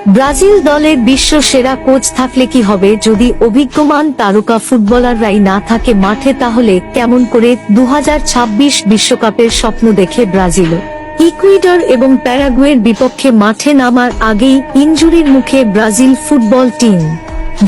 Brazil দলের বিশ্ব সেরা কোচ থাকলে কি হবে যদি অভিজ্ঞমান তারকা ফুটবলাররাই না থাকে মাঠে, তাহলে কেমন করে 2026 বিশ্বকাপের স্বপ্ন দেখে ব্রাজিল? ইকুয়েডর এবং প্যারাগুয়ের বিপক্ষে মাঠে নামার আগেই ইনজুরির মুখে ব্রাজিল ফুটবল টিম।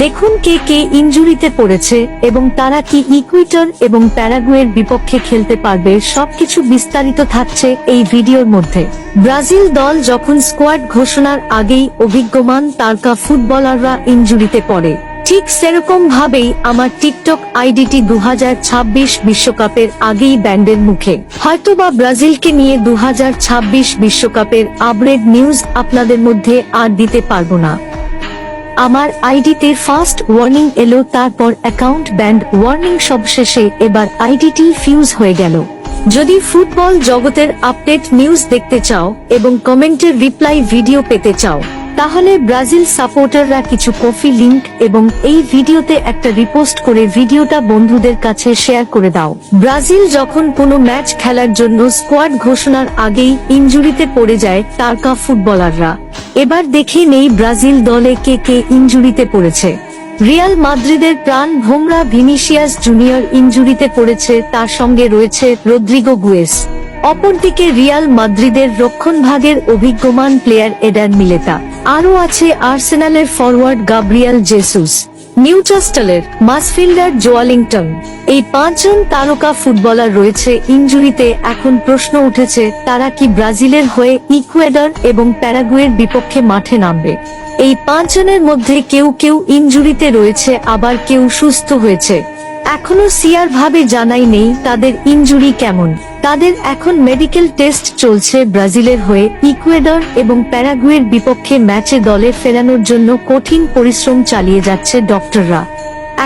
দেখুন কে কে ইনজুরিতে পড়েছে এবং তারা কি ইকুয়েডর এবং প্যারাগুয়ের বিপক্ষে খেলতে পারবে, সবকিছু বিস্তারিত থাকছে এই ভিডিওর মধ্যে। ব্রাজিল দল যখন স্কোয়াড ঘোষণার আগেই অভিজ্ঞমান তারকা ফুটবলাররা ইনজুরিতে পড়ে, ঠিক সেরকম ভাবেই আমার টিকটক আইডিটি 2026 বিশ্বকাপের আগেই ব্যান্ডের মুখে। হয়তোবা ব্রাজিলকে নিয়ে 2026 বিশ্বকাপের আপডেট নিউজ আপনাদের মধ্যে আর দিতে পারবো না। আমার আইডিতে ফার্স্ট ওয়ার্নিং এলো, তারপর অ্যাকাউন্ট ব্যান্ড ওয়ার্নিং, সবশেষে এবার আইডিটি ফিউজ হয়ে গেল। যদি ফুটবল জগতের আপডেট নিউজ দেখতে চাও এবং কমেন্টের রিপ্লাই ভিডিও পেতে চাও, তাহলে ব্রাজিল সাপোর্টাররা কিছু কফি লিংক এবং এই ভিডিওতে একটা রিপোস্ট করে ভিডিওটা বন্ধুদের কাছে শেয়ার করে দাও। ব্রাজিল যখন কোনো ম্যাচ খেলার জন্য স্কোয়াড ঘোষণার আগেই ইনজুরিতে পড়ে যায় তারকা ফুটবলাররা, এবার দেখে নেই ব্রাজিল দলে কে কে ইনজুরিতে পড়েছে। রিয়াল মাদ্রিদের প্রাণ ভোমরা ভিনিসিয়াস জুনিয়র ইনজুরিতে পড়েছে, তার সঙ্গে রয়েছে রদ্রিগো গুয়েস। অপরদিকে রিয়াল মাদ্রিদের রক্ষণভাগের অভিজ্ঞমান প্লেয়ার এডার মিলেতা, আরও আছে আর্সেনালের ফরওয়ার্ড গাব্রিয়েল জেসুস, নিউক্যাসলের মাসফিল্ডার জোয়ালিংটন। এই 5 জন তারকা ফুটবলার রয়েছে ইনজুরিতে। এখন প্রশ্ন উঠেছে, তারা কি ব্রাজিলের হয়ে ইকুয়েডর এবং প্যারাগুয়ের বিপক্ষে মাঠে নামবে? এই 5 জনের মধ্যে কেউ কেউ ইনজুরিতে রয়েছে, আবার কেউ সুস্থ হয়েছে। এখনো সিয়ার ভাবে জানাই নেই তাদের ইনজুরি কেমন। তাদের এখন মেডিকেল টেস্ট চলছে। ব্রাজিলের হয়ে ইকুয়েডর এবং প্যারাগুয়ের বিপক্ষে ম্যাচে দলে ফেরানোর জন্য কঠিন পরিশ্রম চালিয়ে যাচ্ছে ডক্টররা।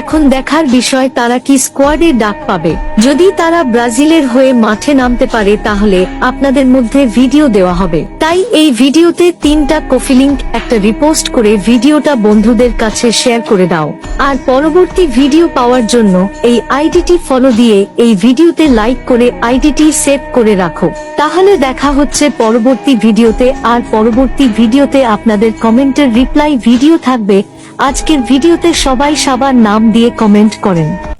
এখন দেখার বিষয় তারা কি স্কোয়াডে ডাক পাবে। যদি তারা ব্রাজিলের হয়ে মাঠে নামতে পারে তাহলে আপনাদের মধ্যে ভিডিও দেওয়া হবে। তাই এই ভিডিওতে 3টা কফি লিংক একটা রিপোস্ট করে ভিডিওটা বন্ধুদের কাছে শেয়ার করে দাও। আর পরবর্তী ভিডিও পাওয়ার জন্য এই আইডিটি ফলো দিয়ে এই ভিডিওতে লাইক করে আইডিটি সেভ করে রাখো। তাহলে দেখা হচ্ছে পরবর্তী ভিডিওতে। আর পরবর্তী ভিডিওতে আপনাদের কমেন্টের রিপ্লাই ভিডিও থাকবে। আজকের ভিডিওতে সবাই সবার নাম দিয়ে কমেন্ট করেন।